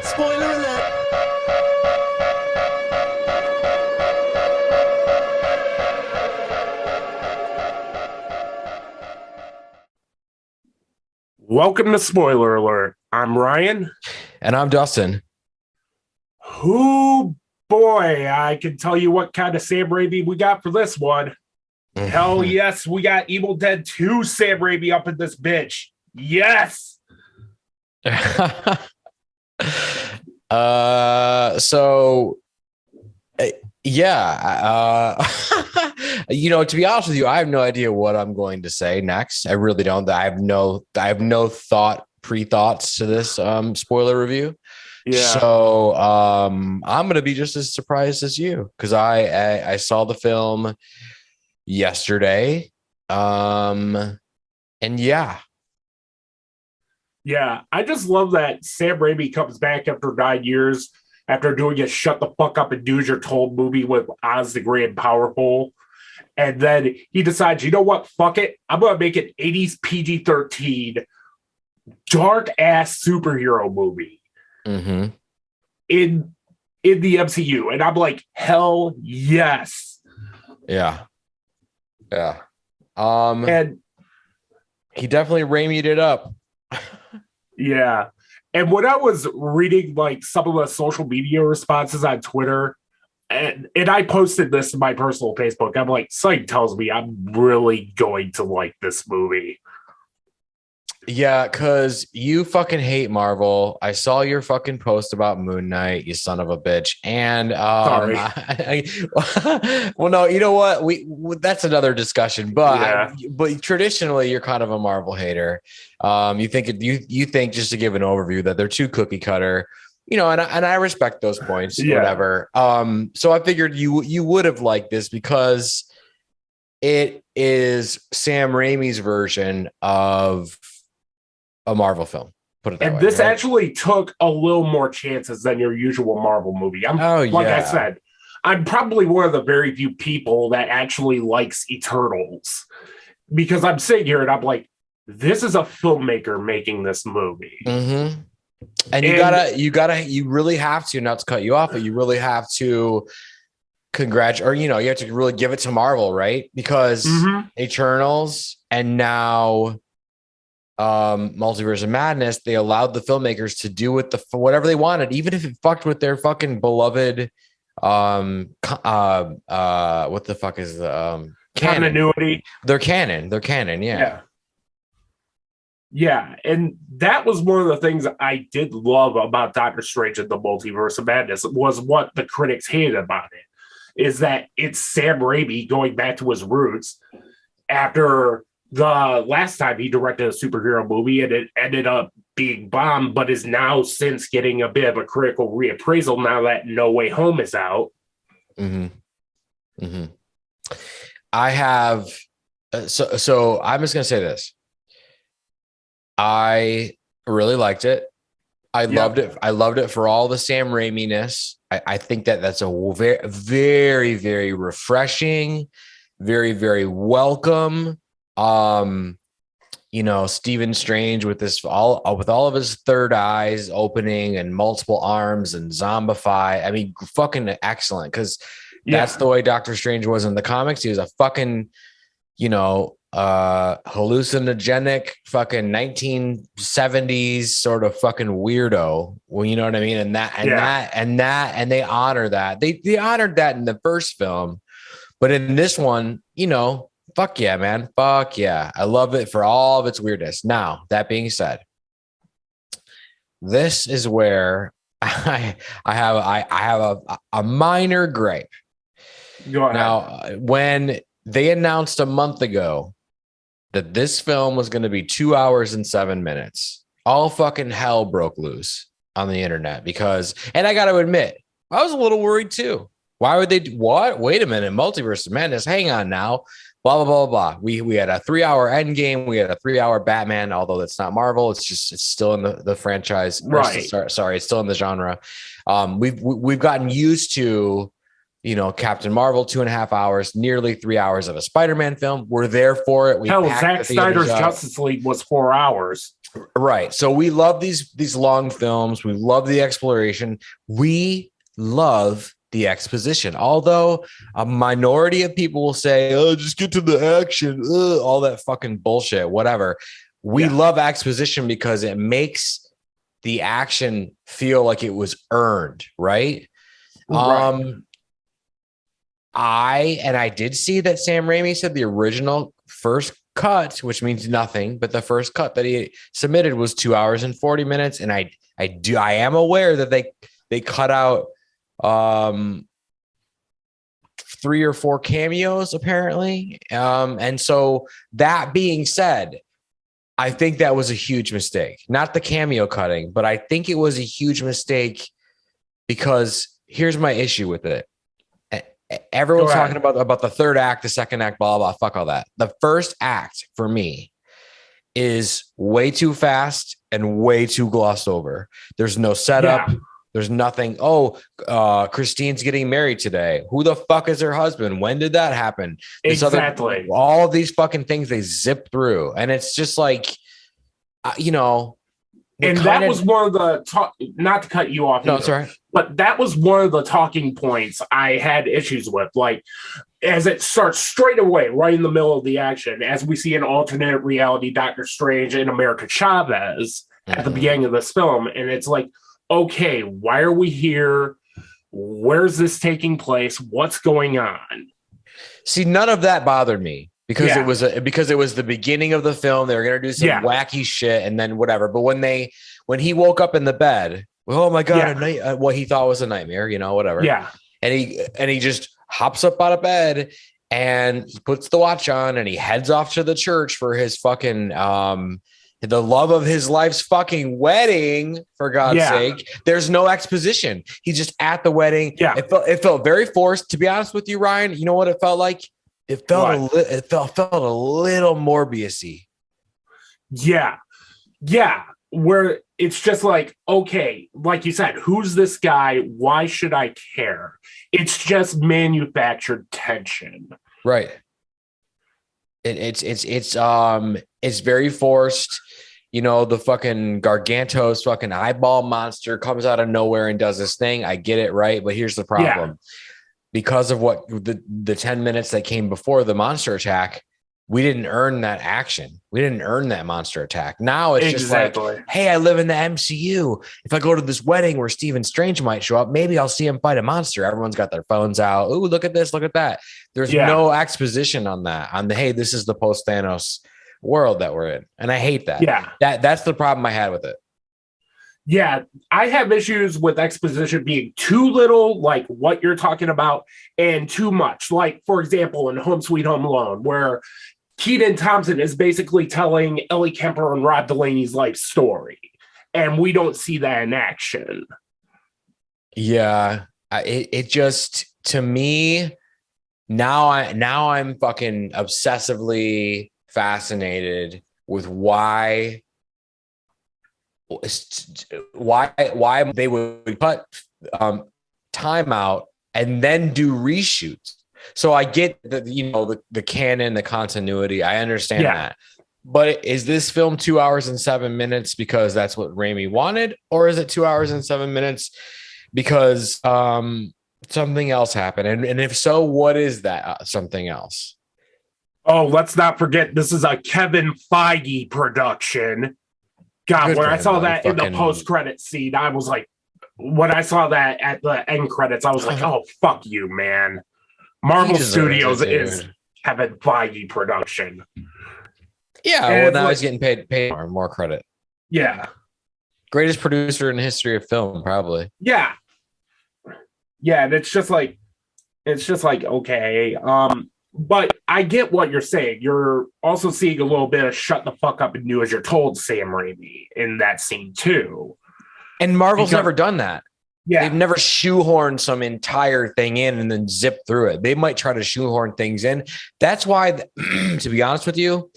Spoiler alert! Welcome to Spoiler Alert. I'm Ryan. And I'm Dustin. Who boy, I can tell you what kind of Sam Raimi we got for this one. Hell yes, we got Evil Dead 2 Sam Raimi up in this bitch. Yes. So yeah, to be honest with you, I have no idea what I'm going to say next. I really don't. I have no pre-thoughts to this spoiler review. Yeah. So I'm gonna be just as surprised as you, because I saw the film yesterday. And yeah. Yeah, I just love that Sam Raimi comes back after 9 years after doing a shut the fuck up and do as you're told movie with Oz the Great and Powerful. And then he decides, you know what? Fuck it. I'm going to make an 80s PG-13 dark ass superhero movie in the MCU. And I'm like, hell yes. Yeah. And he definitely Raimi'd it up. yeah. And when I was reading like some of the social media responses on Twitter, and I posted this in my personal Facebook, I'm like, something tells me I'm really going to like this movie. Yeah, because you fucking hate Marvel. I saw your fucking post about Moon Knight, you son of a bitch. And Sorry. Well, no, you know what? That's another discussion. But Yeah. but traditionally, you're kind of a Marvel hater. You think just to give an overview that they're too cookie cutter. And I respect those points. Yeah. Whatever. So I figured you would have liked this because it is Sam Raimi's version of a Marvel film. Put it that way. And this right? actually took a little more chances than your usual Marvel movie. Like I said, I'm probably one of the very few people that actually likes Eternals, because I'm sitting here and I'm like, this is a filmmaker making this movie. Mm-hmm. And you really have to, not to cut you off, but you really have to congratulate, or you have to really give it to Marvel, right? Because Eternals and now Multiverse of Madness, they allowed the filmmakers to do with whatever they wanted, even if it fucked with their fucking beloved what the fuck is the continuity. They're canon. Yeah, and that was one of the things I did love about Doctor Strange and the Multiverse of Madness, was what the critics hated about it, is that it's Sam Raimi going back to his roots after the last time he directed a superhero movie, and it ended up being bombed, but is now since getting a bit of a critical reappraisal now that No Way Home is out. I have so I'm just gonna say this. I really liked it. I loved it. I loved it for all the Sam Raimi-ness. I think that's a very, very, very refreshing, very, very welcome. Stephen Strange with all of his third eyes opening and multiple arms and zombify. I mean, fucking excellent, because that's the way Doctor Strange was in the comics. He was a fucking, hallucinogenic fucking 1970s sort of fucking weirdo. Well, you know what I mean? And they honor that. They honored that in the first film, but in this one, fuck yeah, man. Fuck yeah. I love it for all of its weirdness. Now, that being said, this is where I have a minor gripe. Go ahead. Now, when they announced a month ago that this film was going to be 2 hours and 7 minutes, all fucking hell broke loose on the internet, and I got to admit, I was a little worried too. Why would they? What? Wait a minute. Multiverse of Madness. Hang on now. Blah, blah, blah, blah. We had a 3-hour Endgame. We had a 3-hour Batman, although that's not Marvel. It's still in the franchise. Right. Sorry, it's still in the genre. We've gotten used to Captain Marvel, 2.5 hours, nearly 3 hours of a Spider-Man film. We're there for it. We Hell, Zack Snyder's Justice League was 4 hours. Right. So we love these long films. We love the exploration. We love the exposition. Although a minority of people will say, "Oh, just get to the action," all that fucking bullshit, whatever. We love exposition because it makes the action feel like it was earned, right? I did see that Sam Raimi said the original first cut, which means nothing, but the first cut that he submitted was 2 hours and 40 minutes. And I am aware that they cut out 3 or 4 cameos apparently. And so that being said, I think that was a huge mistake, not the cameo cutting, but I think it was a huge mistake because here's my issue with it. Everyone's talking about the third act, the second act, blah, blah, fuck all that. The first act for me is way too fast and way too glossed over. There's no setup. Yeah. There's nothing. Christine's getting married today. Who the fuck is her husband? When did that happen? Exactly. All of these fucking things they zip through. And it's just like, and that was one of the not to cut you off. No, it's all right. But that was one of the talking points I had issues with. Like, as it starts straight away, right in the middle of the action, as we see an alternate reality Doctor Strange and America Chavez at the beginning of this film. And it's like, okay, why are we here? Where's this taking place? What's going on? See, none of that bothered me. Because it was the beginning of the film. They were going to do some wacky shit and then whatever. But when he woke up in the bed, oh my God, what he thought was a nightmare, whatever. Yeah. And he just hops up out of bed and he puts the watch on and he heads off to the church for his fucking, the love of his life's fucking wedding, for God's sake. There's no exposition. He's just at the wedding. Yeah. It felt very forced. To be honest with you, Ryan, you know what it felt like? It felt a little Morbius-y. Yeah. Where it's just like, okay, like you said, who's this guy? Why should I care? It's just manufactured tension. Right. It's very forced. The fucking Gargantos fucking eyeball monster comes out of nowhere and does this thing. I get it, right? But here's the problem. Yeah. Because of what the 10 minutes that came before the monster attack, we didn't earn that action. We didn't earn that monster attack. Now it's just like, hey, I live in the MCU. If I go to this wedding where Stephen Strange might show up, maybe I'll see him fight a monster. Everyone's got their phones out. Ooh, look at this, look at that. There's no exposition on that. Hey, this is the post-Thanos world that we're in. And I hate that. Yeah. That's the problem I had with it. Yeah, I have issues with exposition being too little, like what you're talking about, and too much. Like, for example, in Home Sweet Home Alone, where Keaton Thompson is basically telling Ellie Kemper and Rob Delaney's life story, and we don't see that in action. Yeah, it just, to me, now I'm fucking obsessively fascinated with why they would cut time out and then do reshoots. So I get the canon, the continuity. I understand that. But is this film 2 hours and 7 minutes because that's what Raimi wanted? Or is it 2 hours and 7 minutes because something else happened? And if so, what is that something else? Oh, let's not forget, this is a Kevin Feige production. God, when I saw that in the post-credit scene, I was like, when I saw that at the end credits, I was like, oh, fuck you, man. Marvel Studios is Kevin Feige production. Yeah, well, now he's getting paid more credit. Yeah. Greatest producer in the history of film, probably. Yeah. Yeah, and it's just like, okay. But I get what you're saying. You're also seeing a little bit of shut the fuck up and do as you're told Sam Raimi in that scene too. And Marvel's never done that. Yeah. They've never shoehorned some entire thing in and then zip through it. They might try to shoehorn things in. That's why, to be honest with you,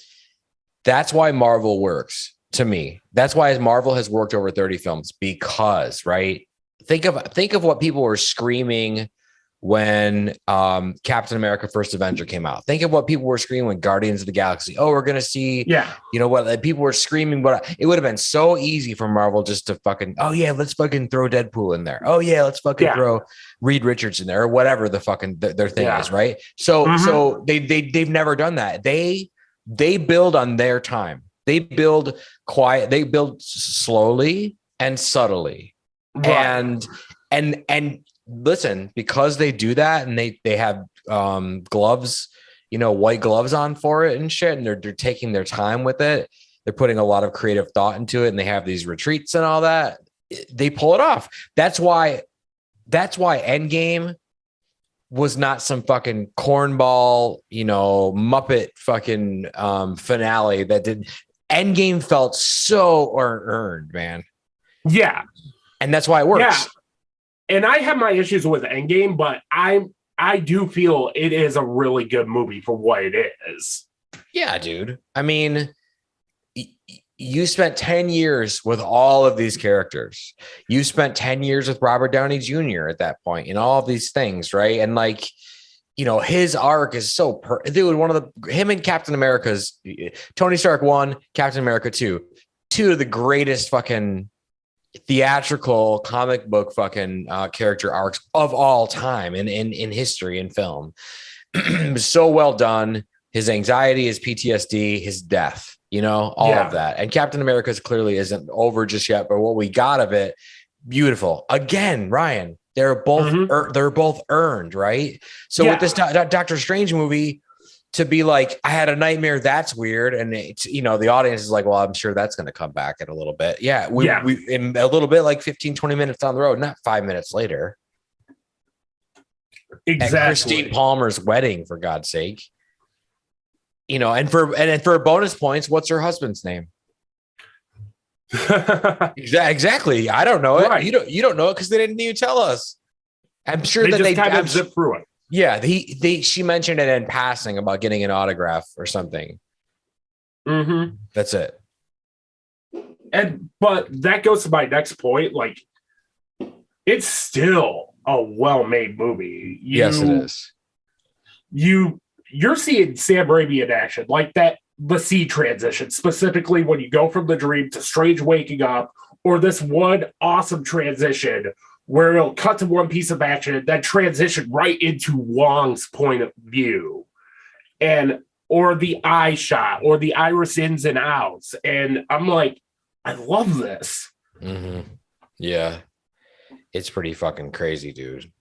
that's why Marvel works to me. That's why Marvel has worked over 30 films because, right? Think of what people were screaming when Captain America First Avenger came out. Think of what people were screaming when Guardians of the Galaxy. Oh, we're going to see, you know what, like, people were screaming, but it would have been so easy for Marvel just to fucking, oh yeah, let's fucking throw Deadpool in there. Oh yeah, let's fucking throw Reed Richards in there, or whatever the fucking their thing is, right? So they've never done that. They build on their time. They build quiet, they build slowly and subtly. Right. And listen, because they do that, and they have gloves, you know, white gloves on for it and shit, and they're taking their time with it. They're putting a lot of creative thought into it, and they have these retreats and all that. They pull it off. That's why Endgame was not some fucking cornball, you know, Muppet fucking finale that did. Endgame felt so earned, man. Yeah. And that's why it works. Yeah. And I have my issues with Endgame, but I do feel it is a really good movie for what it is. Yeah, dude. I mean, you spent 10 years with all of these characters. You spent 10 years with Robert Downey Jr. at that point, and all of these things, right? And like, you know, his arc is so dude, him and Captain America's Tony Stark 1, Captain America 2 of the greatest fucking theatrical comic book fucking character arcs of all time in history and film. So well done. His anxiety, his PTSD, his death, you know, all of that. And Captain America's clearly isn't over just yet, but what we got of it, beautiful. Again, Ryan, they're both earned, right? So with this Doctor Strange movie, to be like, I had a nightmare, that's weird, and it's, you know, the audience is like, well, I'm sure that's going to come back in a little bit. We in a little bit, like 15-20 minutes down the road, not 5 minutes later. Exactly. At Christine Palmer's wedding, for God's sake. You know, and for bonus points, what's her husband's name? Exactly. I don't know it. Right. You don't know it because they didn't even tell us. I'm sure that they kind of zip through it. Yeah, she mentioned it in passing about getting an autograph or something. Mm-hmm. That's it. But that goes to my next point. Like, it's still a well-made movie. Yes, it is. You're seeing Sam Raimi in action, like the sea transition, specifically when you go from the dream to Strange waking up, or this one awesome transition where it'll cut to one piece of action, then transition right into Wong's point of view, or the eye shot, or the iris ins and outs. And I'm like, I love this. Mm-hmm. Yeah. It's pretty fucking crazy, dude.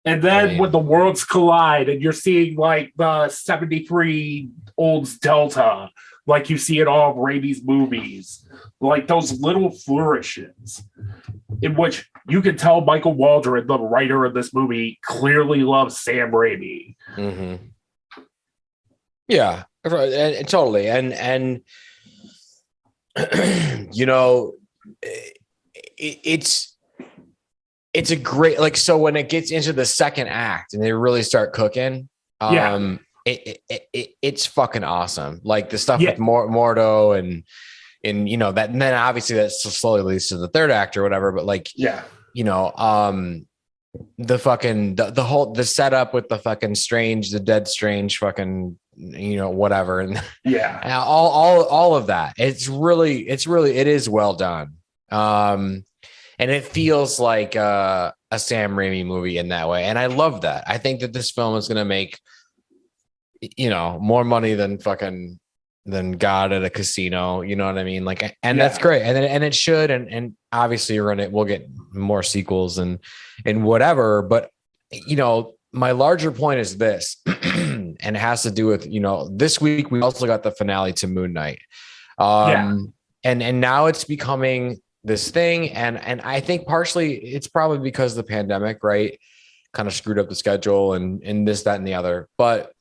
And then when the worlds collide and you're seeing like the 73 Olds Delta, like you see in all of Raimi's movies, like those little flourishes in which you can tell Michael Waldron, the writer of this movie, clearly loves Sam Raimi. Mm-hmm. Yeah, and totally. And you know, it's a great, like, so when it gets into the second act and they really start cooking, it's fucking awesome. Like the stuff with Mordo and you know that, and then obviously that slowly leads to the third act or whatever. But like, you know, the fucking the whole the setup with the fucking the dead Strange fucking, you know, whatever, and all of that. It is well done. And it feels like a Sam Raimi movie in that way. And I love that. I think that this film is going to make, you know, more money than God at a casino. You know what I mean? Like, and that's great. And it should. And obviously we'll get more sequels and whatever. But, you know, my larger point is this, and it has to do with, you know, this week we also got the finale to Moon Knight. And now it's becoming this thing. And I think partially it's probably because the pandemic, right, kind of screwed up the schedule and this, that, and the other. But,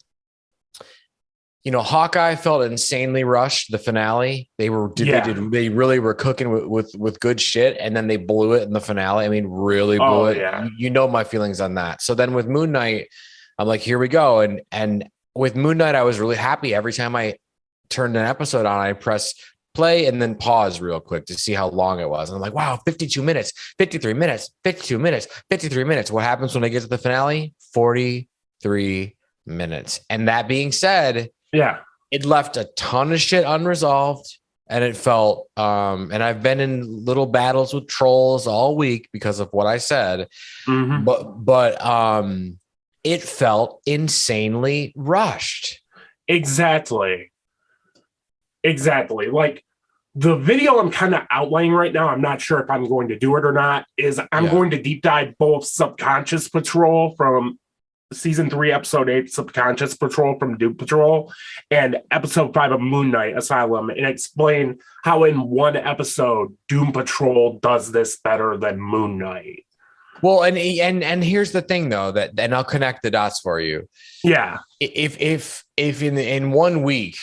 you know, Hawkeye felt insanely rushed, the finale. They really were cooking with good shit. And then they blew it in the finale. I mean, really blew it. Yeah. You know, my feelings on that. So then with Moon Knight, I'm like, here we go. And with Moon Knight, I was really happy every time I turned an episode on, I press play and then pause real quick to see how long it was. And I'm like, wow, 52 minutes, 53 minutes, 52 minutes, 53 minutes. What happens when I get to the finale? 43 minutes. And that being said, yeah, it left a ton of shit unresolved. And it felt, and I've been in little battles with trolls all week because of what I said, but it felt insanely rushed. exactly. Like the video I'm kind of outlining right now, I'm not sure if I'm going to do it or not, is I'm going to deep dive both Subconscious Patrol from season 3, episode 8, Subconscious Patrol from Doom Patrol, and episode 5 of Moon Knight Asylum, and explain how in one episode Doom Patrol does this better than Moon Knight. Well, and here's the thing though, that, and I'll connect the dots for you. Yeah. If in 1 week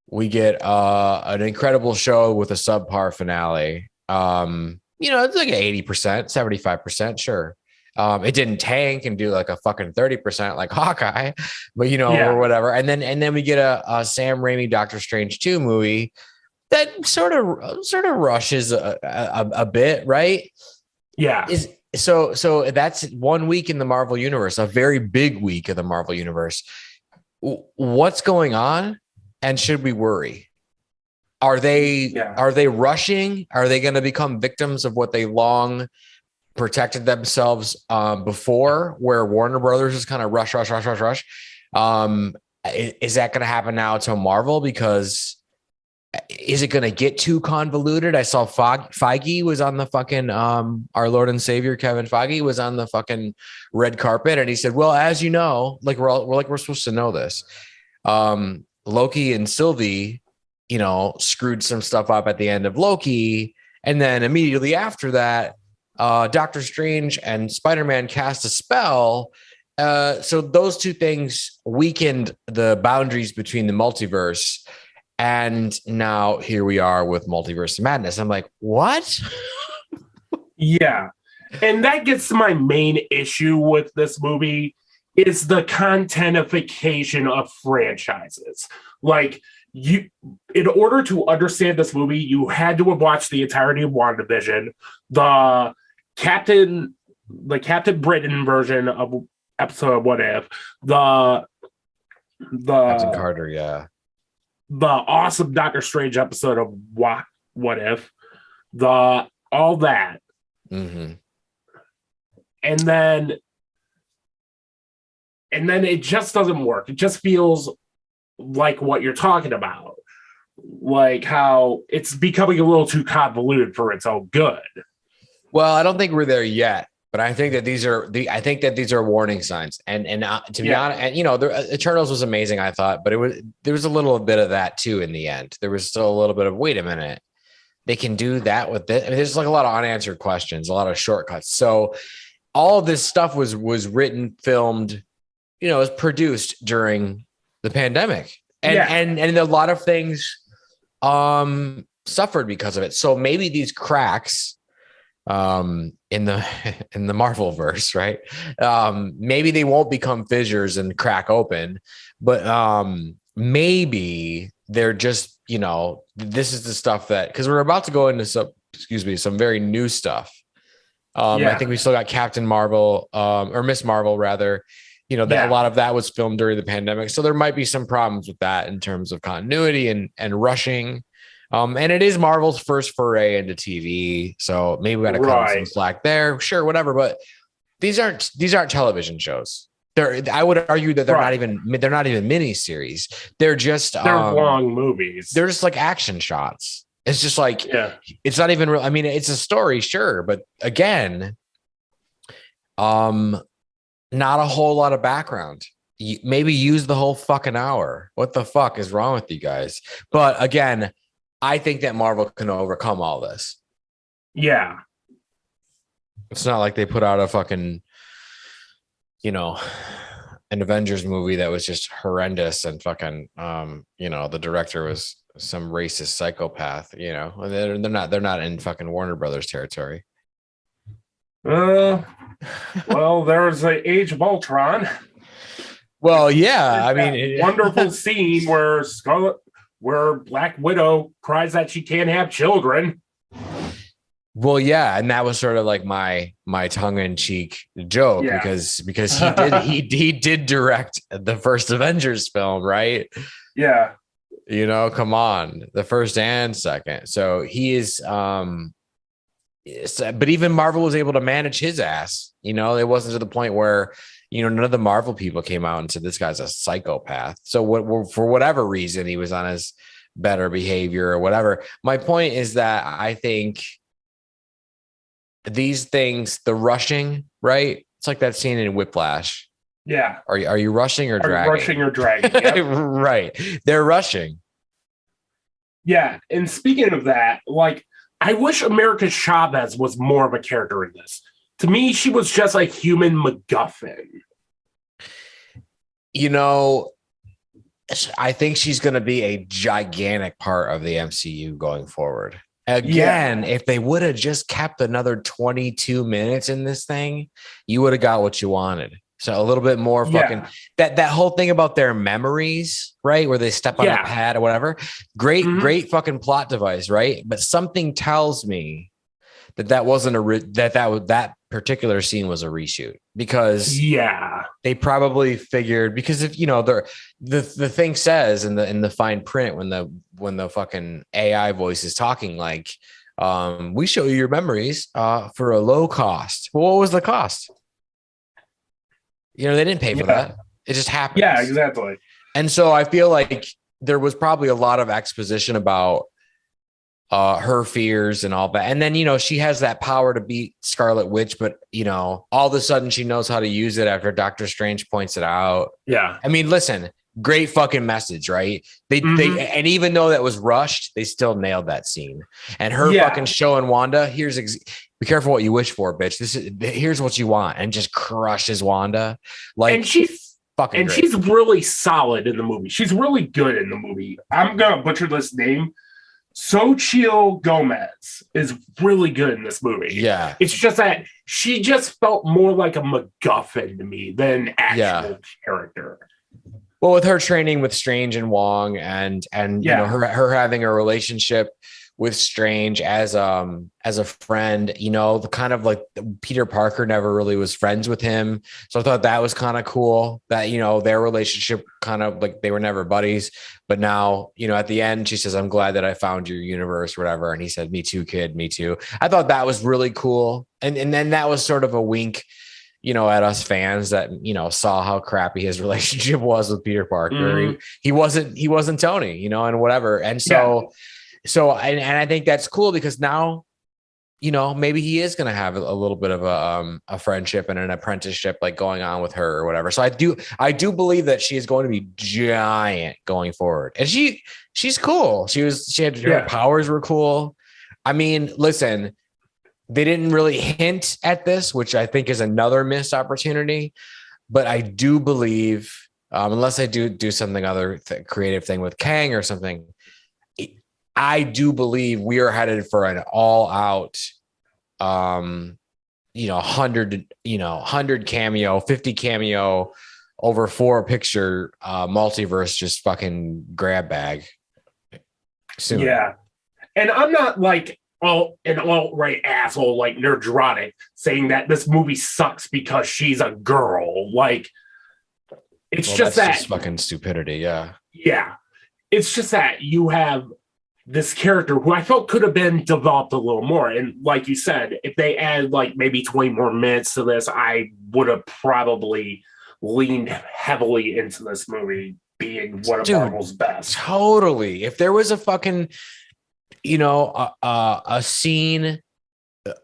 we get an incredible show with a subpar finale, it's like 80%, 75%, sure. It didn't tank and do like a fucking 30% like Hawkeye, but or whatever. And then we get a Sam Raimi Doctor Strange 2 movie that sort of rushes a bit, right? Yeah. So that's 1 week in the Marvel universe, a very big week of the Marvel universe. What's going on? And should we worry? Are they rushing? Are they going to become victims of what they long protected themselves before, where Warner Brothers is kind of rush? Is that going to happen now to Marvel? Because is it going to get too convoluted? I saw Feige was on the fucking our Lord and Savior Kevin Feige was on the fucking red carpet, and he said, "Well, as you know, like we're supposed to know this. Loki and Sylvie, screwed some stuff up at the end of Loki, and then immediately after that." Doctor Strange and Spider-Man cast a spell. So those two things weakened the boundaries between the multiverse. And now here we are with Multiverse of Madness. I'm like, what? Yeah. And that gets to my main issue with this movie is the contentification of franchises. Like, in order to understand this movie, you had to have watched the entirety of WandaVision, the Captain Britain version of episode What If, the Captain Carter, yeah, the awesome Doctor Strange episode of What If, all that, and then it just doesn't work. It just feels like what you're talking about, like how it's becoming a little too convoluted for its own good. Well, I don't think we're there yet, but I think that these are warning signs. And to be honest, and Eternals was amazing, I thought, but there was a little bit of that too in the end. There was still a little bit of wait a minute, they can do that with this. I mean, there's like a lot of unanswered questions, a lot of shortcuts. So all of this stuff was written, filmed, was produced during the pandemic, and a lot of things suffered because of it. So maybe these cracks in the Marvel verse, right? Maybe they won't become fissures and crack open, but maybe they're just, this is the stuff that, because we're about to go into some very new stuff. I think we still got Captain Marvel, or Miss Marvel rather. A lot of that was filmed during the pandemic, so there might be some problems with that in terms of continuity and rushing. And it is Marvel's first foray into TV, so maybe we got to cut some slack there. Sure, whatever. But these aren't television shows. I would argue that they're not even mini series. They're long movies. They're just like action shots. It's just like it's not even real. I mean, it's a story, sure, but again, not a whole lot of background. Maybe use the whole fucking hour. What the fuck is wrong with you guys? But again, I think that Marvel can overcome all this. Yeah. It's not like they put out a fucking, an Avengers movie that was just horrendous and fucking, the director was some racist psychopath, they're not in fucking Warner Brothers territory. Well, there's the Age of Ultron. Well, yeah, I mean, wonderful scene where Scarlet where Black Widow cries that she can't have children. Well, yeah, and that was sort of like my tongue-in-cheek joke because he did direct the first Avengers film, right? Yeah. You know, come on, the first and second. So he is but even Marvel was able to manage his ass. You know, it wasn't to the point where, you know, none of the Marvel people came out and said this guy's a psychopath. So for whatever reason, he was on his better behavior or whatever. My point is that I think these things, the rushing, right? It's like that scene in Whiplash. Yeah. Are you rushing or dragging? Rushing or dragging. Yep. Right. They're rushing. Yeah. And speaking of that, like, I wish America Chavez was more of a character in this. To me, she was just a human MacGuffin. You know, I think she's going to be a gigantic part of the MCU going forward. Again, if they would have just kept another 22 minutes in this thing, you would have got what you wanted. So a little bit more fucking that whole thing about their memories, right? Where they step on the pad or whatever. Great fucking plot device, right? But something tells me that wasn't that particular scene was a reshoot because they probably figured, because if you know the thing says in the fine print when the fucking AI voice is talking, like we show you your memories for a low cost. Well, what was the cost? You know, they didn't pay for that. It just happened. Yeah, exactly. And so I feel like there was probably a lot of exposition about her fears and all that. And then, you know, she has that power to beat Scarlet Witch, but, you know, all of a sudden she knows how to use it after Doctor Strange points it out. Yeah. I mean, listen, great fucking message, right? They and even though that was rushed, they still nailed that scene. And her fucking showing Wanda, be careful what you wish for, bitch. Here's what you want, and just crushes Wanda. Like, and she's fucking and great. She's really solid in the movie. She's really good in the movie. I'm gonna butcher this name. Xochitl Gomez is really good in this movie. Yeah. It's just that she just felt more like a MacGuffin to me than actual character. Well, with her training with Strange and Wong and you know, her having a relationship with Strange as a friend, you know, the kind of like Peter Parker never really was friends with him. So I thought that was kind of cool that, you know, their relationship kind of like they were never buddies, but now, you know, at the end, she says, I'm glad that I found your universe, whatever. And he said, me too, kid, me too. I thought that was really cool. And then that was sort of a wink, you know, at us fans that, you know, saw how crappy his relationship was with Peter Parker. He wasn't Tony, you know, and whatever. And so, and I think that's cool because now, you know, maybe he is going to have a little bit of a friendship and an apprenticeship like going on with her or whatever. So I do believe that she is going to be giant going forward. And she's cool. Her powers were cool. I mean, listen, they didn't really hint at this, which I think is another missed opportunity. But I do believe, unless I do something other creative thing with Kang or something, I do believe we are headed for an all-out, 100 cameo, 50 cameo, over 4 picture multiverse, just fucking grab bag soon. Yeah, and I'm not like an alt-right asshole like Nerdrotic saying that this movie sucks because she's a girl. Like, it's just fucking stupidity. Yeah. It's just that you have this character who I felt could have been developed a little more. And like you said, if they add like maybe 20 more minutes to this, I would have probably leaned heavily into this movie being one of Marvel's best. Totally. If there was a fucking, you know, a scene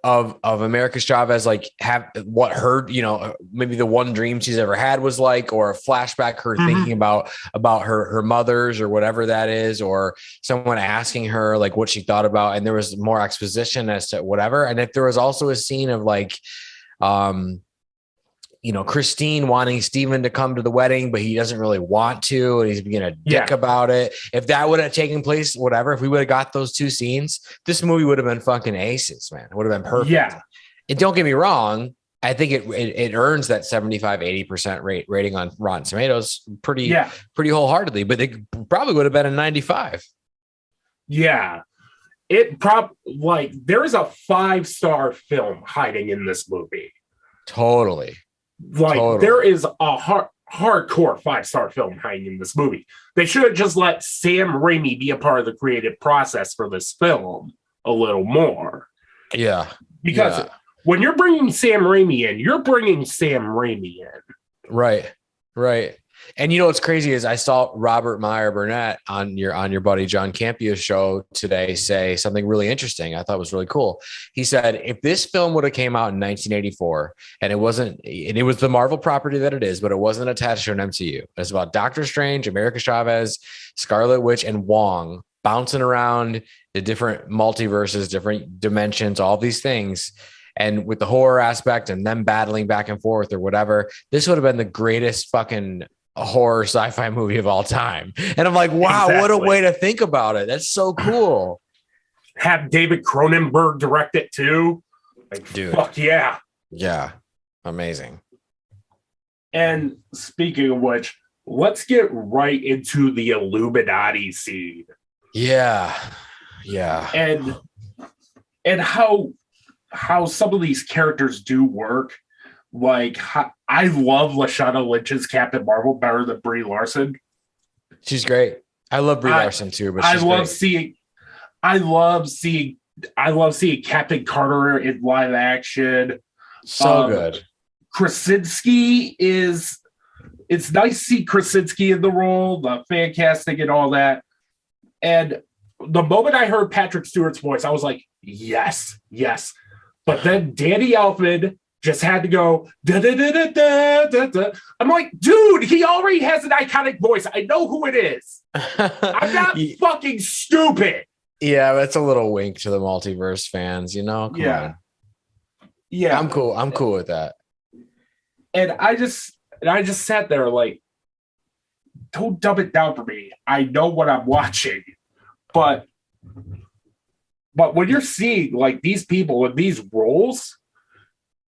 of America Chavez, like have what her, you know, maybe the one dream she's ever had was like, or a flashback, her thinking about her mother's or whatever that is, or someone asking her like what she thought about, and there was more exposition as to whatever. And if there was also a scene of like, you know, Christine wanting Steven to come to the wedding, but he doesn't really want to, and he's being a dick about it. If that would have taken place, whatever, if we would have got those 2 scenes, this movie would have been fucking aces, man. It would have been perfect. Yeah. And don't get me wrong, I think it earns that 75-80% rating on Rotten Tomatoes pretty wholeheartedly, but it probably would have been a 95. Yeah. There's a 5-star film hiding in this movie. Totally. There is a hardcore 5-star film hiding in this movie. They should have just let Sam Raimi be a part of the creative process for this film a little more. Yeah. Because when you're bringing Sam Raimi in, you're bringing Sam Raimi in. Right. And you know what's crazy is I saw Robert Meyer Burnett on your buddy John Campia's show today say something really interesting. I thought was really cool. He said if this film would have came out in 1984 and it was the Marvel property that it is, but it wasn't attached to an MCU. It's about Doctor Strange, America Chavez, Scarlet Witch, and Wong bouncing around the different multiverses, different dimensions, all these things. And with the horror aspect and them battling back and forth or whatever, this would have been the greatest fucking horror sci-fi movie of all time. And I'm like, wow, What a way to think about it. That's so cool. Have David Cronenberg direct it too. Dude. Fuck yeah. Yeah. Amazing. And speaking of which, let's get right into the Illuminati scene. Yeah. And how some of these characters do work. I love Lashana Lynch's Captain Marvel better than Brie Larson. She's great. I love Brie Larson too, but she's great. I love seeing Captain Carter in live action. So good. Krasinski it's nice to see Krasinski in the role, the fan casting and all that. And the moment I heard Patrick Stewart's voice, I was like, yes. But then Danny Elfman just had to go da da da da da da. I'm like, dude, he already has an iconic voice. I know who it is. I'm not fucking stupid. Yeah, that's a little wink to the multiverse fans, you know? Come on. Yeah. I'm cool with that. And I just sat there like, don't dumb it down for me. I know what I'm watching. But when you're seeing like these people in these roles,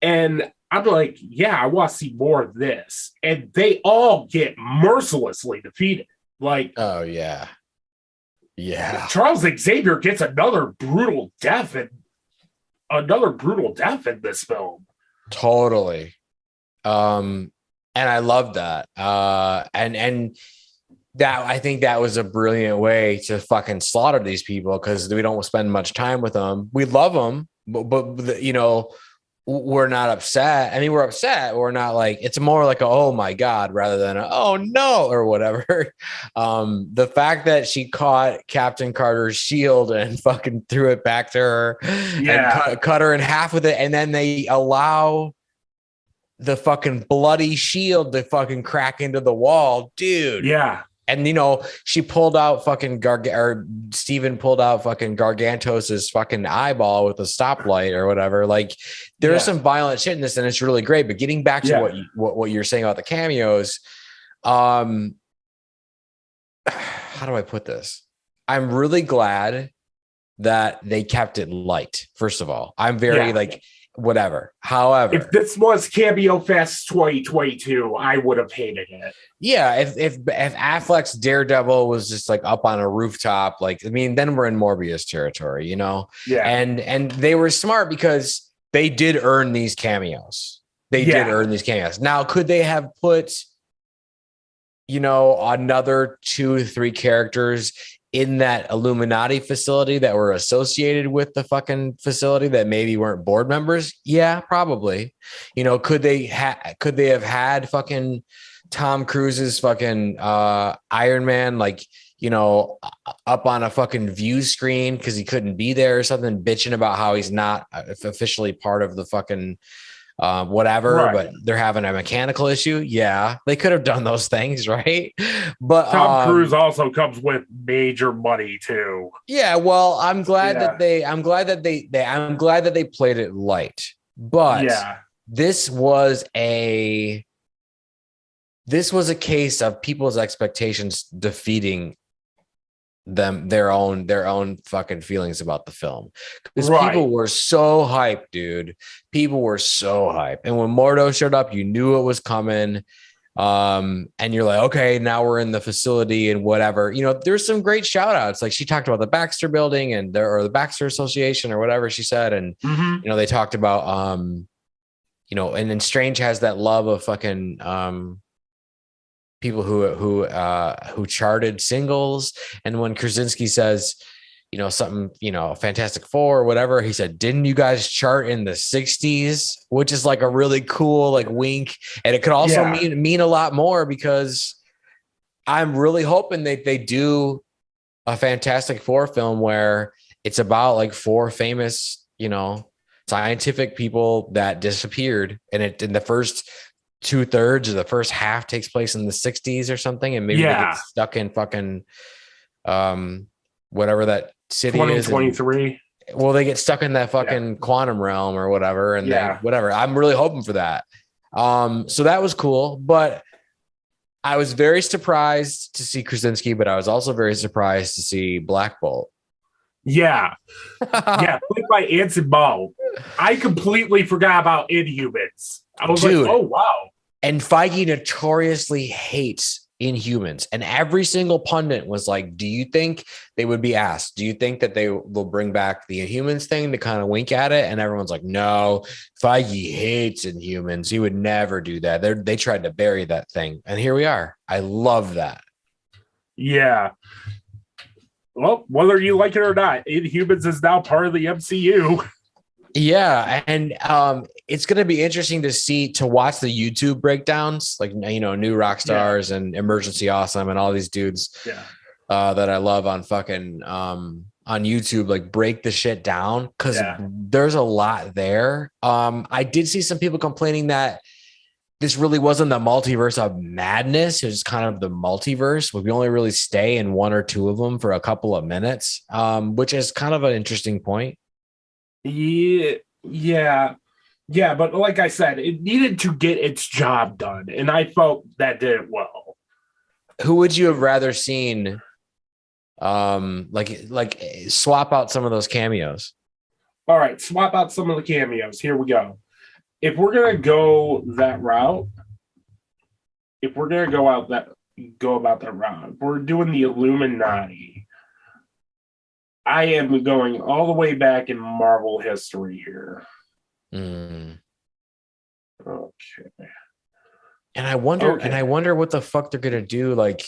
and I'm like, yeah, I want to see more of this. And they all get mercilessly defeated. Like, oh yeah. Charles Xavier gets another brutal death in this film. Totally. And I love that. And that I think that was a brilliant way to fucking slaughter these people because we don't spend much time with them. We love them, but you know, we're not upset. I mean, we're upset. We're not like, it's more like a, oh my God, rather than a, oh no, or whatever. The fact that she caught Captain Carter's shield and fucking threw it back to her and cut her in half with it. And then they allow the fucking bloody shield to fucking crack into the wall, dude. Yeah. And, you know, she pulled out fucking Steven pulled out fucking Gargantos's fucking eyeball with a stoplight or whatever. Like there is some violent shit in this and it's really great. But getting back to what you're saying about the cameos, how do I put this? I'm really glad that they kept it light. First of all, I'm very whatever. However, if this was Cameo Fest 2022, I would have hated it. Yeah, if Affleck's Daredevil was just like up on a rooftop, like, I mean, then we're in Morbius territory, you know? Yeah. And they were smart because they did earn these cameos. Now, could they have put, you know, another 2-3 characters in that Illuminati facility that were associated with the fucking facility that maybe weren't board members? Yeah, probably. You know, could they have had fucking Tom Cruise's fucking Iron Man, like, you know, up on a fucking view screen because he couldn't be there or something, bitching about how he's not officially part of the fucking whatever, but they're having a mechanical issue. Yeah, they could have done those things, right? But Tom Cruise also comes with major money too. Yeah, well, I'm glad that they played it light. But this was a case of people's expectations defeating their own fucking feelings about the film, because Right. people were so hyped, dude. People were so hyped, and when Mordo showed up, you knew it was coming. And you're like, okay, now we're in the facility and whatever. There's some great shout outs. Like she talked about the Baxter building or the Baxter Association or whatever she said. And, they talked about, and then Strange has that love of fucking, people who charted singles. And when Krasinski says, something, Fantastic Four or whatever, he said, didn't you guys chart in the 60s? Which is like a really cool, like, wink. And it could also mean a lot more, because I'm really hoping that they do a Fantastic Four film where it's about like four famous, scientific people that disappeared. And in the first 2/3 of the first half takes place in the 60s or something. And maybe they get stuck in fucking, whatever that city 2023. Well, they get stuck in that fucking quantum realm or whatever, and then whatever. I'm really hoping for that. So that was cool, but I was very surprised to see Krasinski, but I was also very surprised to see Black Bolt. Yeah, played by Anson Mount. I completely forgot about Inhumans. I was like, oh wow. And Feige notoriously hates Inhumans, and every single pundit was like, do you think they would be asked, do you think that they will bring back the Inhumans thing to kind of wink at it? And everyone's like, no, Feige hates Inhumans. He would never do that. They tried to bury that thing, and here we are. I love that. Yeah. Well, whether you like it or not, Inhumans is now part of the MCU. Yeah, and it's going to be interesting to watch the YouTube breakdowns, like, New Rockstars and Emergency Awesome and all these dudes that I love on fucking on YouTube, like, break the shit down, because there's a lot there. I did see some people complaining that this really wasn't the multiverse of madness. It was kind of the multiverse. We only really stay in one or two of them for a couple of minutes, which is kind of an interesting point. Yeah, but like I said, it needed to get its job done, and I felt that did it well. Who would you have rather seen? Like swap out some of those cameos. All right, swap out some of the cameos. Here we go. If we're gonna go that route, if we're gonna go about that route, if we're doing the Illuminati, I am going all the way back in Marvel history here. Okay. And I wonder what the fuck they're gonna do. Like,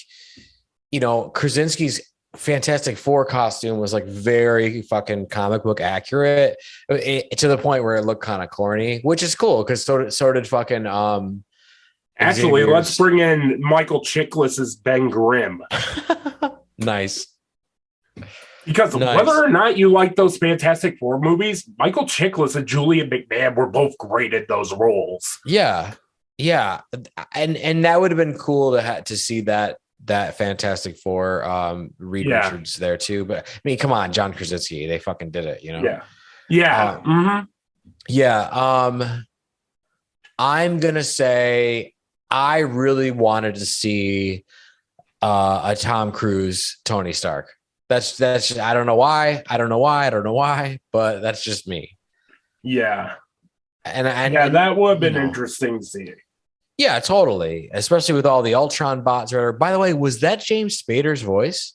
Krasinski's Fantastic Four costume was like very fucking comic book accurate, to the point where it looked kind of corny, which is cool, because so did fucking Actually, let's bring in Michael Chiklis as Ben Grimm. Nice. Because whether or not you like those Fantastic Four movies, Michael Chiklis and Julian McMahon were both great at those roles. Yeah. And that would have been cool to see that Fantastic Four, Reed Richards there too. But I mean, come on, John Krasinski, they fucking did it, I'm gonna say I really wanted to see a Tom Cruise Tony Stark. That's I don't know why, but that's just me. Yeah. And that would have been interesting to see. Yeah, totally. Especially with all the Ultron bots. By the way, was that James Spader's voice?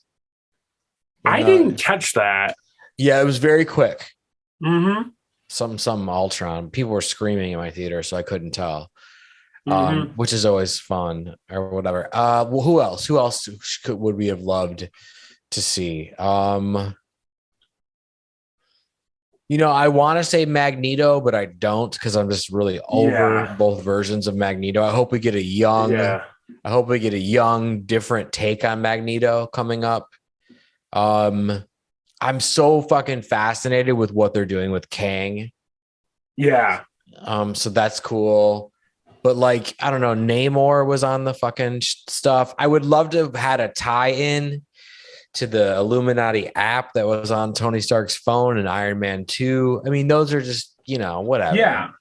I didn't catch that. Yeah, it was very quick. Mm-hmm. Some Ultron. People were screaming in my theater, so I couldn't tell. Which is always fun or whatever. Well, who else? Who else would we have loved to see? I want to say Magneto, but I don't, because I'm just really over both versions of Magneto. I hope we get a young, different take on Magneto coming up. I'm so fucking fascinated with what they're doing with Kang. Yeah. So that's cool. But like, I don't know, Namor was on the fucking stuff. I would love to have had a tie-in to the Illuminati app that was on Tony Stark's phone in Iron Man 2. I mean, those are just, whatever.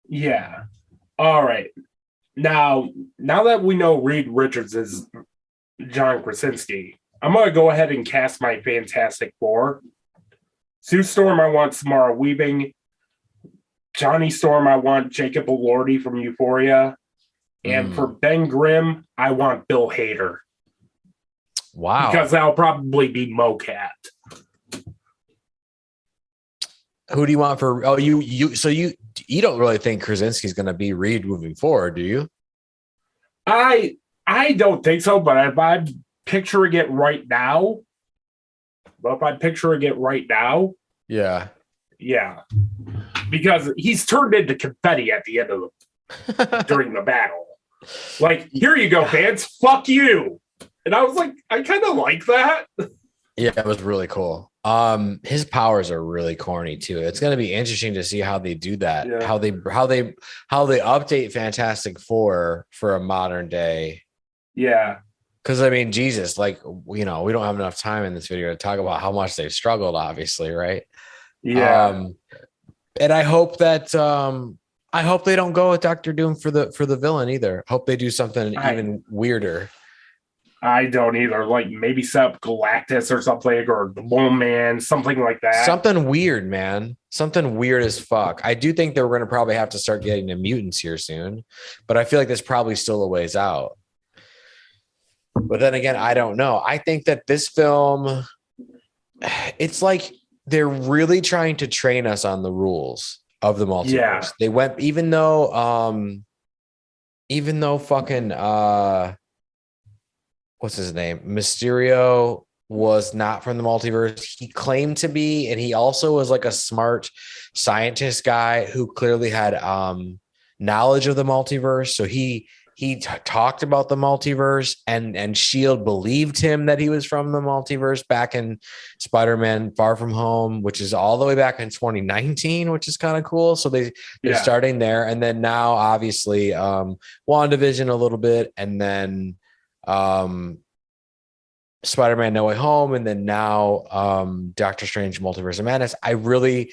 Yeah. All right. Now that we know Reed Richards is John Krasinski. I'm gonna go ahead and cast my Fantastic Four. Sue Storm, I want Samara Weaving. Johnny Storm, I want Jacob Elordi from Euphoria. And for Ben Grimm, I want Bill Hader. Wow. Because that'll probably be MoCat. Who do you want for? Oh, you don't really think Krasinski's going to be Reed moving forward, do you? I don't think so, but if I'm picturing it right now, Yeah. Because he's turned into confetti at the end of during the battle. Like, here you go, fans. Fuck you. And I was like, I kind of like that. Yeah, it was really cool. His powers are really corny too. It's going to be interesting to see how they do that. Yeah. How they update Fantastic Four for a modern day. Yeah. Because I mean, Jesus, like, we don't have enough time in this video to talk about how much they've struggled, obviously, right? Yeah. And I hope that I hope they don't go with Doctor Doom for the villain either. Hope they do something even weirder. I don't either. Like maybe set up Galactus or something, or the Bone Man, something like that. Something weird, man. Something weird as fuck. I do think that we're going to probably have to start getting the mutants here soon, but I feel like that's probably still a ways out. But then again, I don't know. I think that this film, it's like they're really trying to train us on the rules of the multiverse. Yeah. They went, even though fucking what's his name? Mysterio was not from the multiverse. He claimed to be, and he also was like a smart scientist guy who clearly had knowledge of the multiverse. So he talked about the multiverse, and S.H.I.E.L.D. believed him that he was from the multiverse back in Spider-Man Far From Home, which is all the way back in 2019, which is kind of cool. So they're starting there. And then now, obviously, WandaVision a little bit, and then Spider-Man No Way Home, and then now Doctor Strange Multiverse of Madness. I really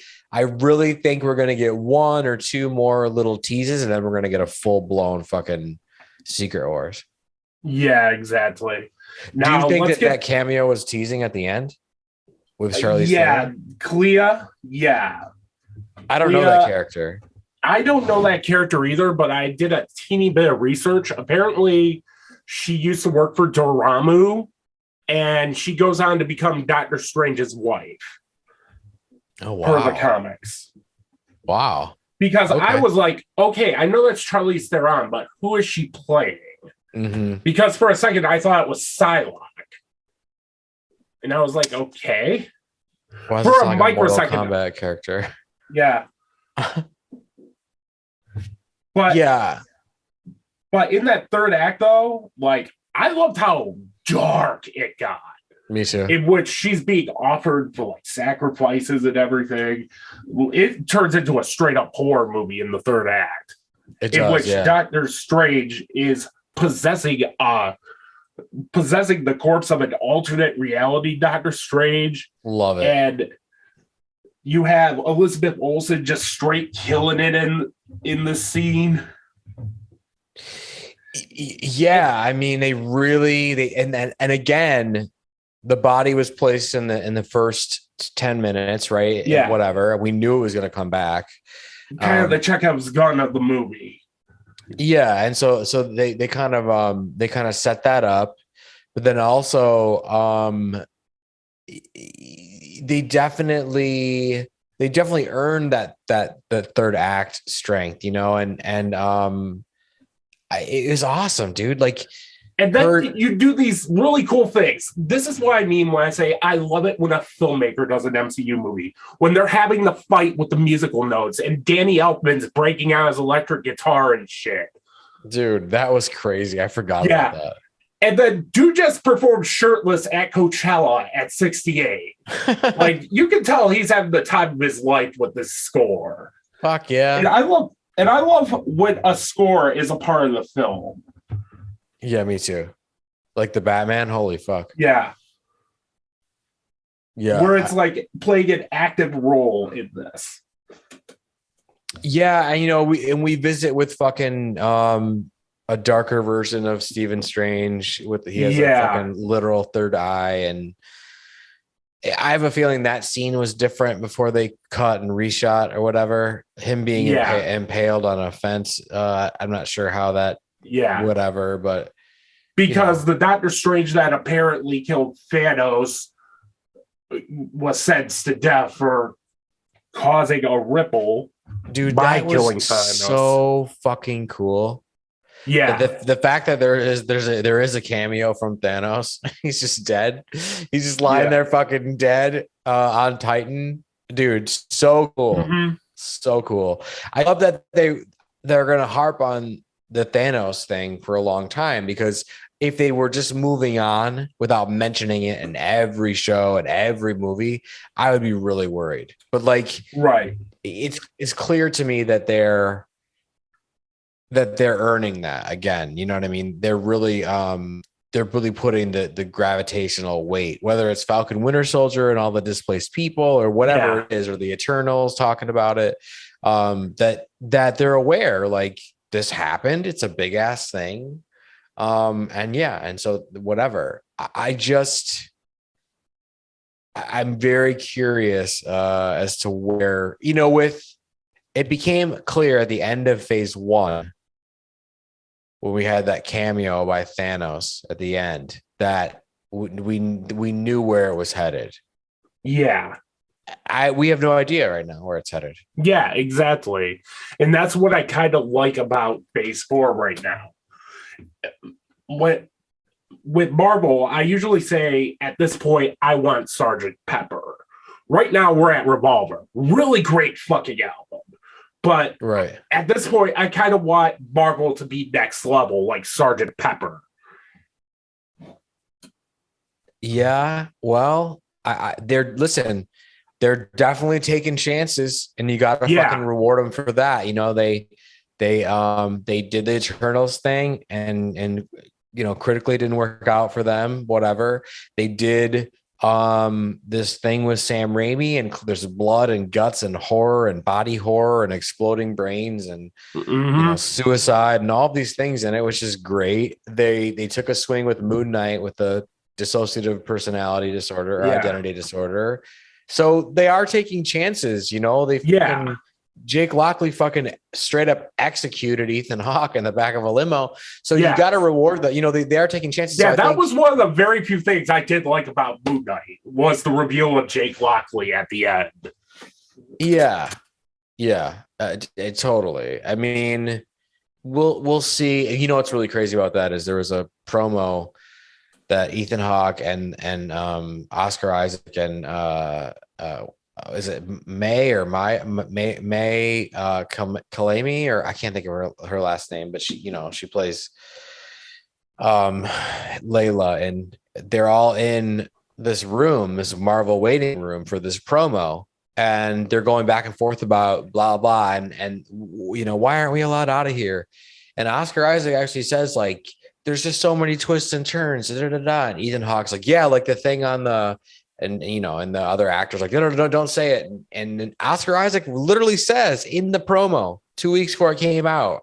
think we're going to get one or two more little teases, and then we're going to get a full-blown fucking Secret Wars. Yeah, exactly. Now, do you think that cameo was teasing at the end with Charlize Theron? Clea. Yeah. I don't know that character. I don't know that character either, but I did a teeny bit of research. Apparently, she used to work for Dormammu, and she goes on to become Doctor Strange's wife. Oh, wow. For the comics. Wow. Because I was like, okay, I know that's Charlize Theron, but who is she playing? Mm-hmm. Because for a second, I thought it was Psylocke. And I was like, okay. Well, for a like microsecond. Kombat character. Yeah. But yeah. But in that third act, though, like, I loved how dark it got. Me too. In which she's being offered for like sacrifices and everything. It turns into a straight up horror movie in the third act. Doctor Strange is possessing the corpse of an alternate reality Doctor Strange. Love it. And you have Elizabeth Olsen just straight killing it in the scene. Yeah, I mean, and again, the body was placed in the first 10 minutes, right? Yeah. And whatever. We knew it was going to come back. Kind of the Chekhov's gun of the movie. Yeah, and so they kind of set that up, but then also they definitely earned that third act strength, and it was awesome, dude. Like, and then you do these really cool things. This is what I mean when I say I love it when a filmmaker does an MCU movie. When they're having the fight with the musical notes and Danny Elfman's breaking out his electric guitar and shit. Dude, that was crazy. I forgot about that. And then dude just performed shirtless at Coachella at 68. Like, you can tell he's having the time of his life with this score. Fuck yeah. And I love when a score is a part of the film. Yeah, me too. Like the Batman, holy fuck. Yeah. Yeah. Where it's like playing an active role in this. Yeah, and we visit with fucking a darker version of Stephen Strange he has a Yeah. fucking literal third eye. And I have a feeling that scene was different before they cut and reshot or whatever. Him being impaled on a fence. I'm not sure how that, whatever, but because the Doctor Strange that apparently killed Thanos was sentenced to death for causing a ripple. Dude, by that killing was Thanos. so fucking cool. Yeah, the fact that there is a cameo from Thanos. He's just dead. He's just lying there, fucking dead on Titan. Dude, so cool, so cool. I love that they're gonna harp on the Thanos thing for a long time, because if they were just moving on without mentioning it in every show and every movie, I would be really worried. But like, it's clear to me that they're earning that again. You know what I mean? They're really putting the gravitational weight, whether it's Falcon Winter Soldier and all the displaced people or whatever it is, or the Eternals talking about it, that they're aware, like, this happened. It's a big ass thing. And so whatever. I'm very curious as to where, with it became clear at the end of phase 1 when we had that cameo by Thanos at the end that we knew where it was headed. Yeah. We have no idea right now where it's headed. Yeah, exactly. And that's what I kind of like about phase 4 right now. With Marvel, I usually say at this point, I want Sergeant Pepper. Right now, we're at Revolver. Really great fucking album. But at this point, I kind of want Marvel to be next level, like Sergeant Pepper. Yeah, well, they're definitely taking chances, and you got to fucking reward them for that. They did the Eternals thing, and critically didn't work out for them. Whatever. They did this thing with Sam Raimi, and there's blood and guts and horror and body horror and exploding brains and suicide and all these things in it, which is great. They took a swing with Moon Knight with the dissociative personality disorder or identity disorder. So they are taking chances, Jake Lockley fucking straight up executed Ethan Hawke in the back of a limo. So you got to reward that. They are taking chances. Yeah, so that was one of the very few things I did like about Moon Knight was the reveal of Jake Lockley at the end. Yeah. Totally. I mean, we'll see. What's really crazy about that is there was a promo that Ethan Hawke and Oscar Isaac and is it May Kalami, or I can't think of her last name, but she plays Layla, and they're all in this room, this Marvel waiting room for this promo, and they're going back and forth about blah blah and why aren't we allowed out of here? And Oscar Isaac actually says, like, there's just so many twists and turns, and Ethan Hawke's like, yeah, like the thing on the and the other actors like, no, don't say it. And Oscar Isaac literally says in the promo 2 weeks before it came out,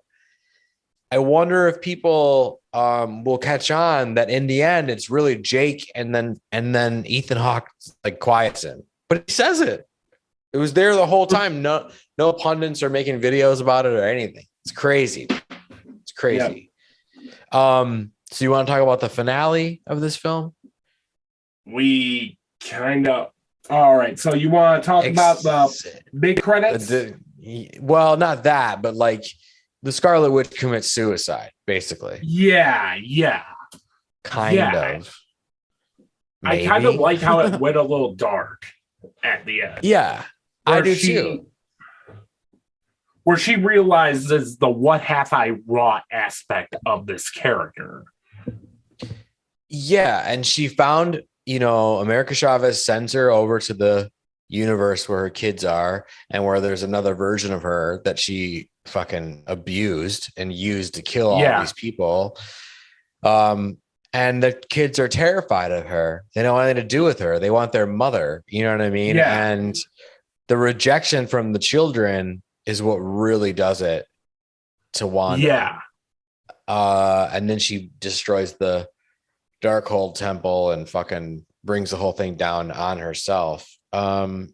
I wonder if people will catch on that in the end it's really Jake, and then Ethan Hawke like quiets him, but he says it. It was there the whole time. No pundits are making videos about it or anything. It's crazy. It's crazy. Yep. So you want to talk about the finale of this film? We kind of. All right. So you want to talk about the big credits? Well, not that, but like the Scarlet Witch commits suicide, basically. Yeah. Kind of. Maybe. I kind of like how it went a little dark at the end. Yeah, I do too. Where she realizes the what have I wrought aspect of this character. Yeah, and she found, America Chavez sends her over to the universe where her kids are and where there's another version of her that she fucking abused and used to kill all these people. And the kids are terrified of her. They don't want anything to do with her. They want their mother. You know what I mean? Yeah. And the rejection from the children is what really does it to Wanda. Yeah. And then she destroys the Darkhold temple and fucking brings the whole thing down on herself.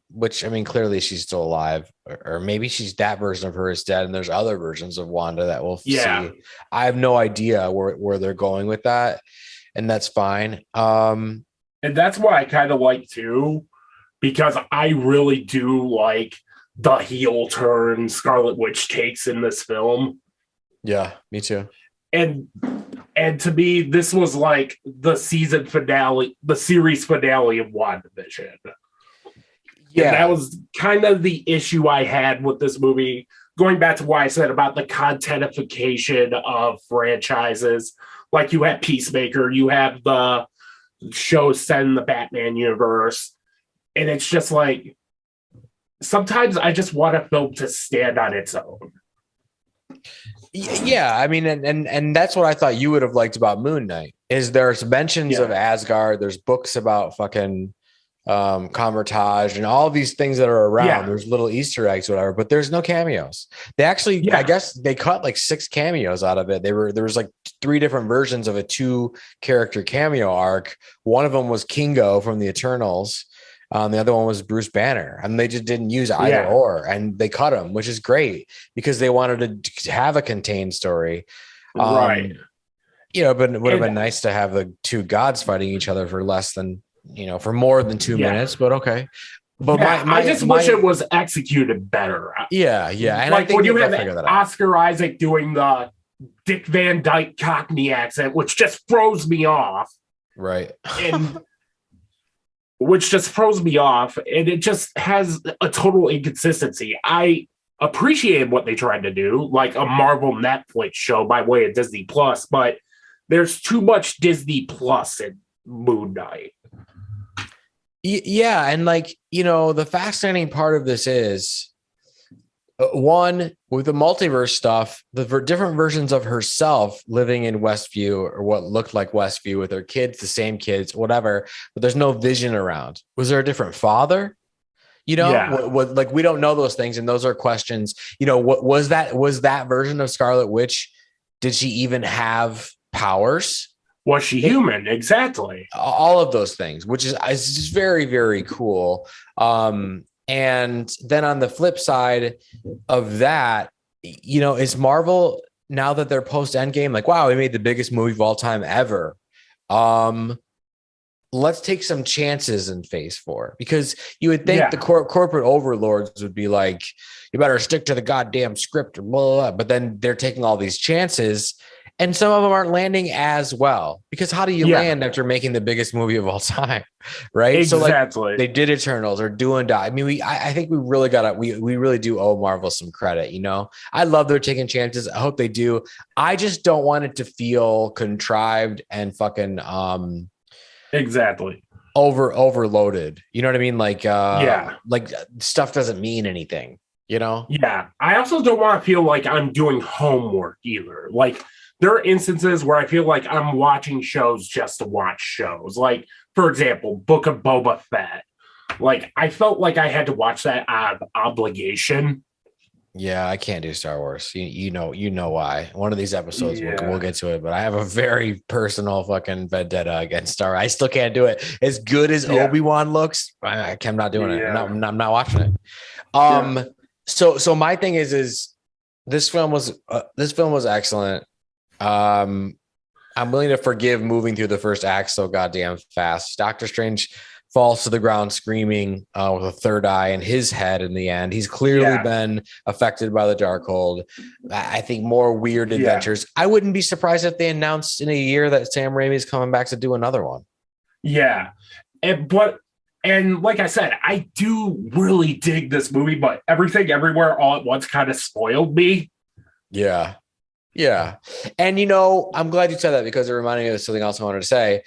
Which I mean, clearly she's still alive, or maybe she's that version of her is dead, and there's other versions of Wanda that we'll Yeah. see. I have no idea where they're going with that, and that's fine. And that's what I kind of like too, because I really do like the heel turn Scarlet Witch takes in this film. Yeah, me too. And to me, this was like the season finale, the series finale of WandaVision. Yeah, and that was kind of the issue I had with this movie. Going back to what I said about the contentification of franchises, like you have Peacemaker, you have the show set in the Batman universe, and it's just like sometimes I just want a film to stand on its own. Yeah, I mean, and that's what I thought you would have liked about Moon Knight. Is there's mentions of Asgard, there's books about fucking Convertage and all these things that are around. There's little Easter eggs, whatever, but there's no cameos. They actually, I guess they cut like 6 cameos out of it. There was like 3 different versions of a 2-character cameo arc. One of them was Kingo from the Eternals. The other one was Bruce Banner, and they just didn't use either or, and they cut them, which is great because they wanted to have a contained story. Right. You know, but it would have been nice to have the 2 gods fighting each other for less than, for more than 2 minutes, but okay. But I just wish it was executed better. Yeah. And like I think when you have Oscar Isaac doing the Dick Van Dyke Cockney accent, which just throws me off. Right. And which just throws me off, and it just has a total inconsistency. I appreciated what they tried to do, like a Marvel Netflix show by way of Disney Plus, but there's too much Disney Plus in Moon Knight. Yeah, and like, the fascinating part of this is one, with the multiverse stuff, the different versions of herself living in Westview, or what looked like Westview, with her kids, the same kids, whatever, but there's no Vision around. Was there a different father? Like, we don't know those things, and those are questions. What was that version of Scarlet Witch? Did she even have powers? Was she human? Exactly. All of those things, which is just very, very cool. And then on the flip side of that, is Marvel, now that they're post Endgame, like, wow, we made the biggest movie of all time ever. Let's take some chances in Phase 4, because you would think the corporate overlords would be like, you better stick to the goddamn script, or blah, blah, blah. But then they're taking all these chances, and some of them aren't landing as well, because how do you land after making the biggest movie of all time? Right. Exactly. So like they did Eternals or Do and Die. I mean, I think we really we really do owe Marvel some credit. I love they're taking chances. I hope they do. I just don't want it to feel contrived and fucking, exactly. Overloaded. You know what I mean? Like, like stuff doesn't mean anything, Yeah. I also don't want to feel like I'm doing homework either. Like, there are instances where I feel like I'm watching shows just to watch shows. Like, for example, Book of Boba Fett. Like, I felt like I had to watch that out of obligation. Yeah, I can't do Star Wars. You know why. One of these episodes we'll get to it, but I have a very personal fucking vendetta against Star Wars. I still can't do it. As good as Obi-Wan looks, I'm not doing it. I'm not watching it. So my thing is this film was excellent. I'm willing to forgive moving through the first act so goddamn fast. Doctor Strange falls to the ground screaming with a third eye in his head in the end. He's clearly been affected by the Darkhold. I think more weird adventures. I wouldn't be surprised if they announced in a year that Sam Raimi is coming back to do another one. Yeah. And like I said, I do really dig this movie, but Everything Everywhere All at Once kind of spoiled me. Yeah. And, I'm glad you said that, because it reminded me of something else I wanted to say.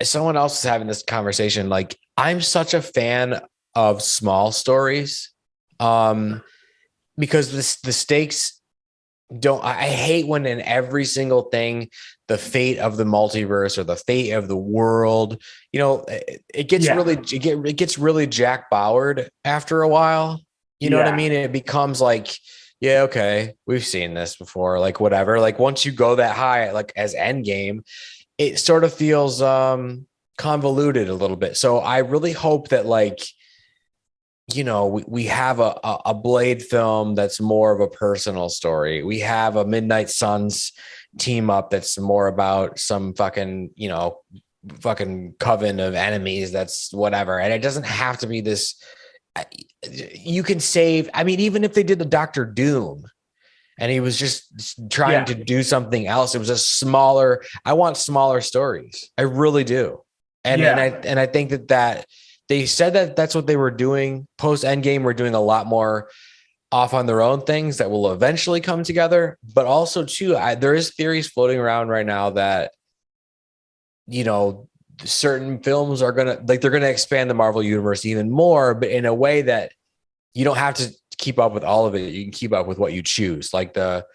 Someone else is having this conversation. Like, I'm such a fan of small stories, because the stakes don't. I hate when in every single thing, the fate of the multiverse or the fate of the world, it gets really Jack Bauered after a while. You know what I mean? It becomes like yeah, okay, we've seen this before, like whatever. Like once you go that high, like as Endgame, it sort of feels convoluted a little bit. So I really hope that like, you know, we have a Blade film that's more of a personal story. We have a Midnight Suns team up that's more about some fucking, you know, fucking coven of enemies that's whatever. And it doesn't have to be this. You can save. I mean, even if they did the Doctor Doom and he was just trying Yeah, to do something else, it was a smaller. I want smaller stories. I really do. And I think that they said that that's what they were doing post Endgame. We're doing a lot more off on their own things that will eventually come together. But also too, there is theories floating around right now that, you know, certain films are gonna like they're gonna expand the Marvel universe even more, but in a way that you don't have to keep up with all of it. You can keep up with what you choose, like the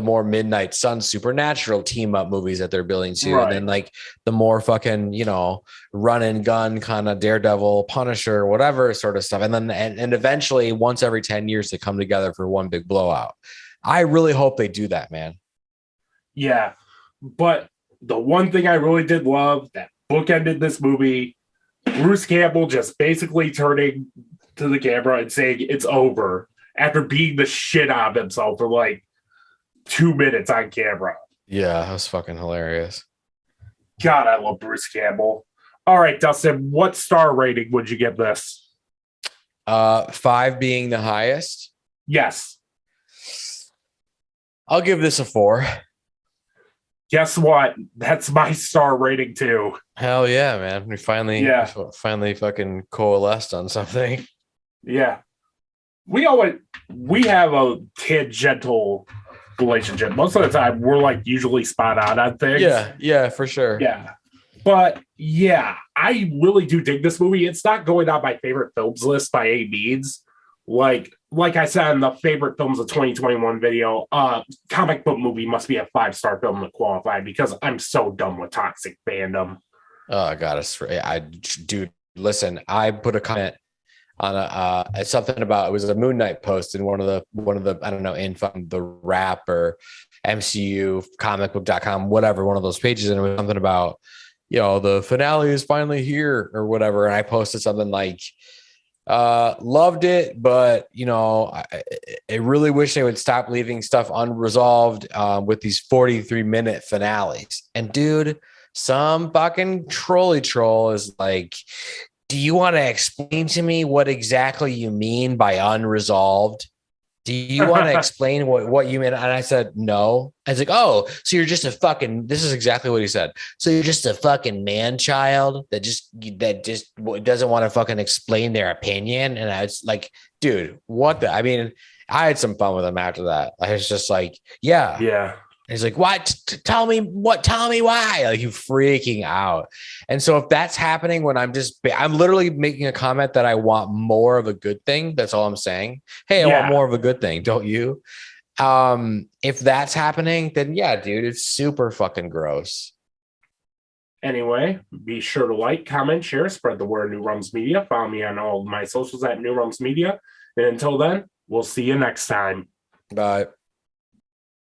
more Midnight Sun supernatural team up movies that they're building to, right. and then like the more fucking, you know, run and gun kind of Daredevil, Punisher, whatever sort of stuff, and then and eventually once every 10 years they come together for one big blowout. I really hope they do that, man. Yeah, but the one thing I really did love that bookended this movie, Bruce Campbell just basically turning to the camera and saying it's over after beating the shit out of himself for like 2 minutes on camera. Yeah, that was fucking hilarious. God, I love Bruce Campbell. All right, Dustin, what star rating would you give this? 5 being the highest. Yes. I'll give this a 4. Guess what? That's my star rating too. Hell yeah, man. We finally fucking coalesced on something. Yeah. We have a tangential relationship. Most of the time we're like usually spot on things. Yeah, for sure. Yeah. But yeah, I really do dig this movie. It's not going on my favorite films list by any means. Like I said in the favorite films of 2021 video, comic book movie must be a 5-star film to qualify because I'm so done with toxic fandom. Oh god, dude, listen, I put a comment on something about, it was a Moon Knight post in one of the I don't know, in the Rap or MCU comicbook.com, whatever, one of those pages, and it was something about, you know, the finale is finally here or whatever, and I posted something like, loved it, but you know, I really wish they would stop leaving stuff unresolved with these 43-minute finales. And dude, some fucking trolley troll is like, do you want to explain to me what exactly you mean by unresolved? Do you want to explain what you mean? And I said, no. I was like, oh, so you're just a fucking, this is exactly what he said. So you're just a fucking man child that just doesn't want to fucking explain their opinion. And I was like, dude, what the, I mean, I had some fun with him after that. I was just like, yeah. Yeah. He's like, what? Tell me why? Like, you freaking out. And so if that's happening when I'm literally making a comment that I want more of a good thing. That's all I'm saying. Hey, I want more of a good thing. Don't you? If that's happening, then yeah, dude, it's super fucking gross. Anyway, be sure to like, comment, share, spread the word, New Rums Media. Follow me on all of my socials at New Rums Media. And until then, we'll see you next time. Bye.